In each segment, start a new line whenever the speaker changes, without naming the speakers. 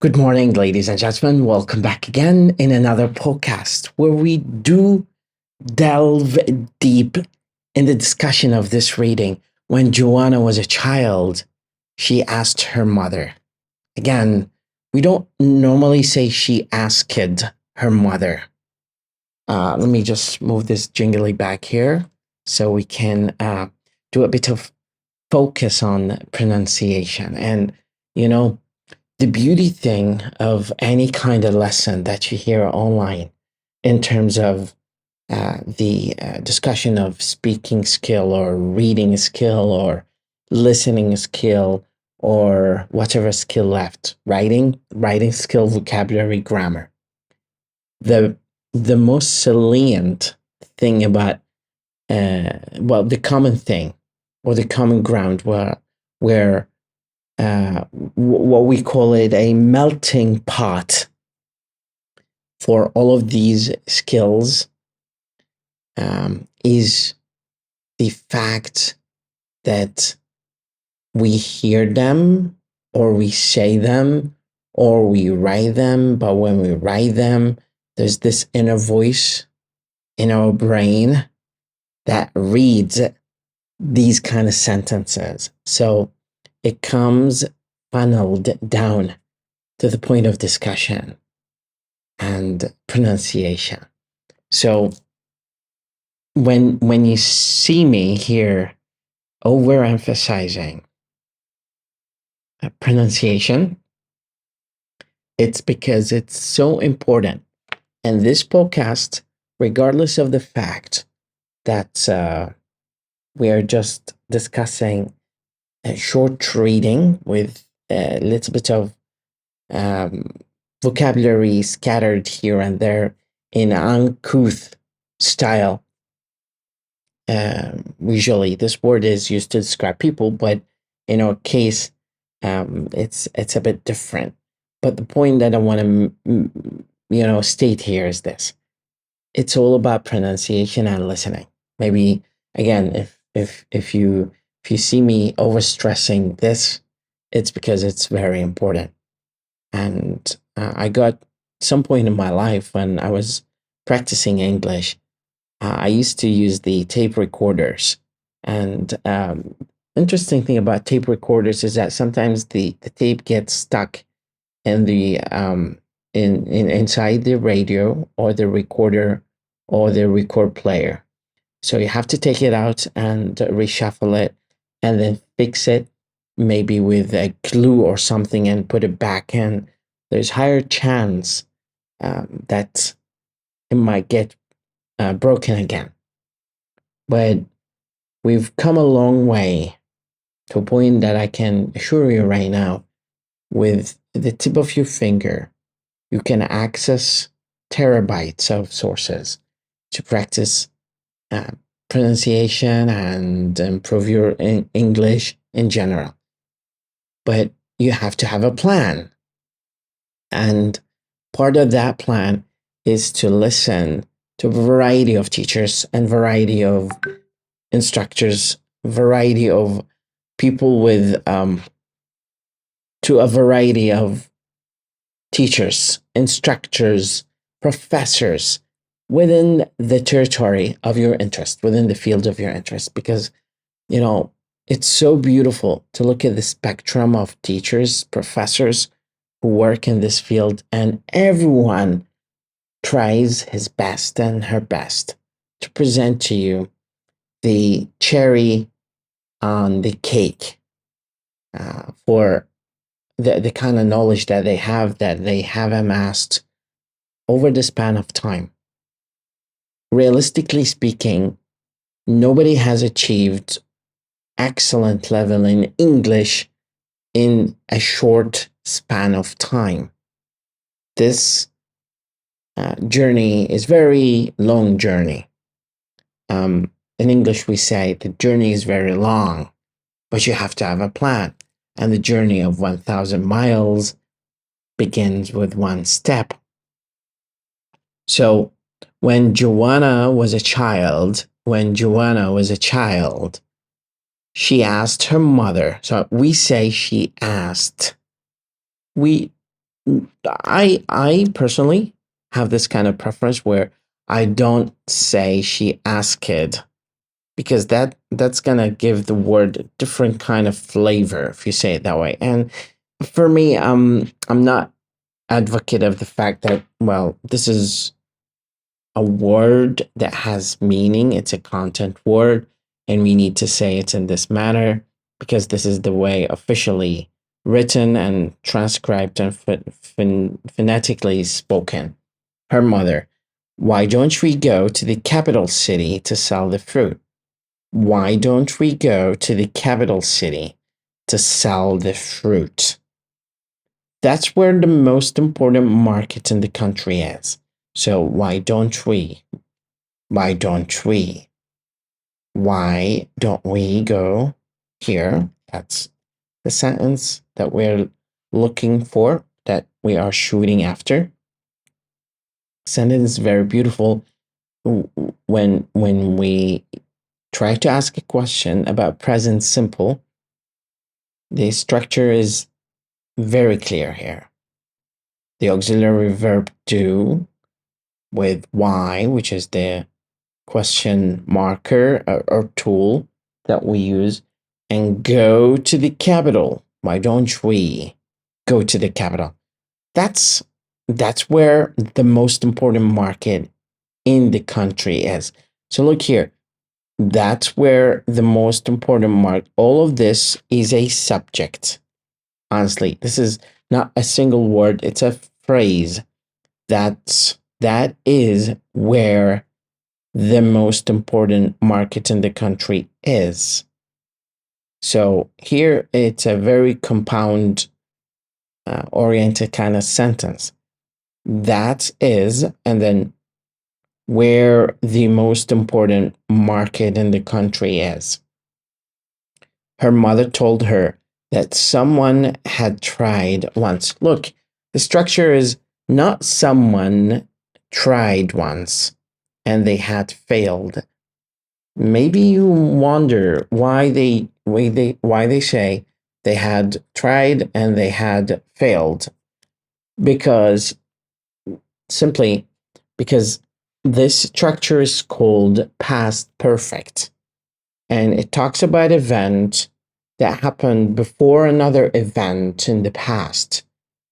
Good morning, ladies and gentlemen. Welcome back again in another podcast where we do delve deep in the discussion of this reading. When Joanna was a child, she asked her mother. Again, we don't normally say she asked her mother. Let me just move this jingly back here so we can do a bit of focus on pronunciation. And, you know, the beauty thing of any kind of lesson that you hear online in terms of the discussion of speaking skill or reading skill or listening skill or whatever skill left, writing skill, vocabulary, grammar. The most salient thing about the common thing or the common ground where what we call it a melting pot for all of these skills is the fact that we hear them or we say them or we write them, but when we write them, there's this inner voice in our brain that reads these kind of sentences. So it comes funneled down to the point of discussion and pronunciation. So when you see me here overemphasizing pronunciation, it's because it's so important. And this podcast, regardless of the fact that we are just discussing a short reading with a little bit of vocabulary scattered here and there in uncouth style. Usually this word is used to describe people, but in our case, it's a bit different. But the point that I want to state here is this: it's all about pronunciation and listening. Maybe again, if you see me overstressing this, it's because it's very important. And I got some point in my life when I was practicing English, I used to use the tape recorders. And interesting thing about tape recorders is that sometimes the tape gets stuck in the inside the radio or the recorder or the record player. So you have to take it out and reshuffle it and then fix it, maybe with a glue or something, and put it back in. There's higher chance that it might get broken again. But we've come a long way to a point that I can assure you right now, with the tip of your finger, you can access terabytes of sources to practice pronunciation and improve your English in general. But you have to have a plan. And part of that plan is to listen to a variety of teachers and variety of instructors, variety of people with, to a variety of teachers, instructors, professors within the territory of your interest, within the field of your interest. Because, it's so beautiful to look at the spectrum of teachers, professors who work in this field, and everyone tries his best and her best to present to you the cherry on the cake for the kind of knowledge that they have amassed over the span of time. Realistically speaking, nobody has achieved excellent level in English in a short span of time. This journey is very long journey. In English, we say the journey is very long, but you have to have a plan. And the journey of 1,000 miles begins with one step. So when Joanna was a child, she asked her mother. So we say she asked. We I personally have this kind of preference where I don't say she asked, because that's gonna give the word a different kind of flavor if you say it that way. And for me, I'm not advocate of the fact that, well, this is a word that has meaning. It's a content word, and we need to say it in this manner because this is the way officially written and transcribed and phonetically spoken. Her mother: why don't we go to the capital city to sell the fruit? Why don't we go to the capital city to sell the fruit? That's where the most important market in the country is. So why don't we? Why don't we? Why don't we go here? That's the sentence that we're looking for, that we are shooting after. Sentence is very beautiful when we try to ask a question about present simple. The structure is very clear here. The auxiliary verb do with why, which is the question marker or tool that we use, and go to the capital. Why don't we go to the capital? That's where the most important market in the country is. So look here. That's where the most important mark. All of this is a subject. Honestly, this is not a single word. It's a phrase. That is where the most important market in the country is. So here it's a very compound oriented kind of sentence. That is, and then where the most important market in the country is. Her mother told her that someone had tried once. Look, the structure is not someone tried once and they had failed. Maybe you wonder why they say they had tried and they had failed. Because simply because this structure is called past perfect, and it talks about event that happened before another event in the past.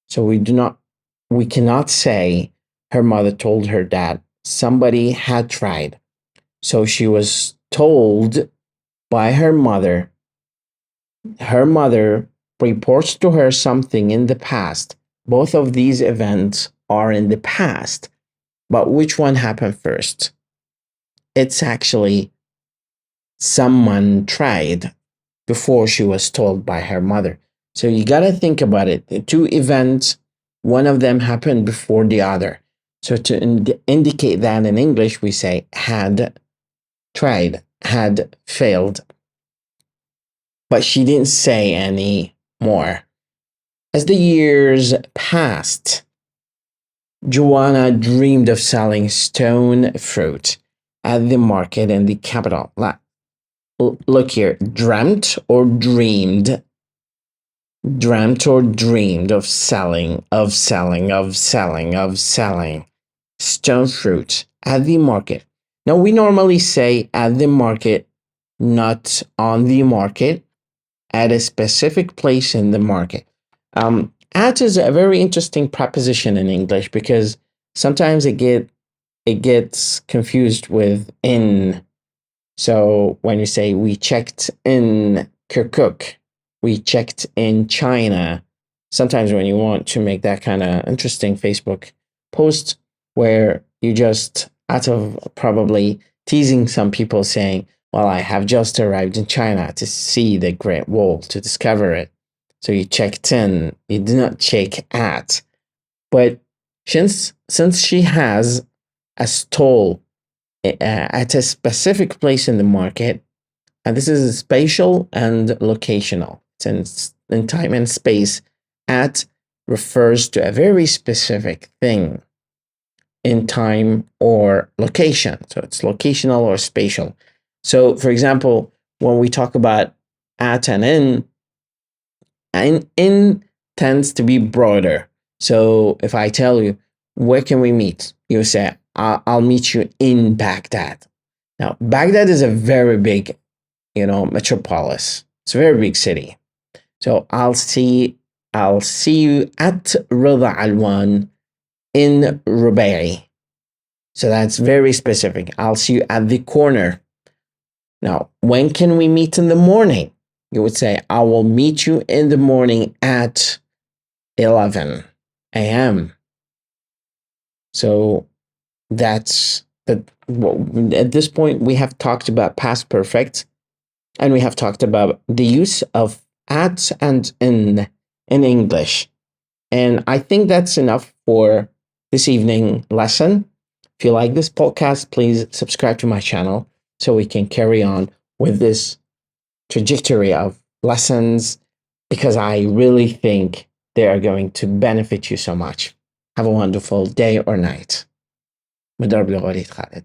So we cannot say her mother told her that somebody had tried. So she was told by her mother. Her mother reports to her something in the past. Both of these events are in the past. But which one happened first? It's actually someone tried before she was told by her mother. So you got to think about it. The two events, one of them happened before the other. So to indicate that in English, we say had tried, had failed. But she didn't say any more. As the years passed, Joanna dreamed of selling stone fruit at the market in the capital. Look here, dreamt or dreamed? Dreamt or dreamed of selling stone fruit at the market. Now, we normally say at the market, not on the market, at a specific place in the market. At is a very interesting preposition in English because sometimes it gets confused with in. So when you say we checked in Kirkuk, we checked in China, sometimes when you want to make that kind of interesting Facebook post where you just, out of probably teasing some people, saying, well, I have just arrived in China to see the Great Wall, to discover it. So you checked in, you did not check at. But since she has a stall at a specific place in the market, and this is spatial and locational, it's in time and space. At refers to a very specific thing in time or location. So it's locational or spatial. So, for example, when we talk about at and in tends to be broader. So if I tell you, where can we meet? You say, I'll meet you in Baghdad. Now, Baghdad is a very big, metropolis. It's a very big city. So I'll see you at Rida Alwan in Rubai. So that's very specific. I'll see you at the corner. Now, when can we meet in the morning? You would say, I will meet you in the morning at 11 a.m. So that's at this point, we have talked about past perfect, and we have talked about the use of at and in English. And I think that's enough for this evening lesson. If you like this podcast, please subscribe to my channel so we can carry on with this trajectory of lessons, because I really think they are going to benefit you so much. Have a wonderful day or night. مدرب لغة وليد خالد.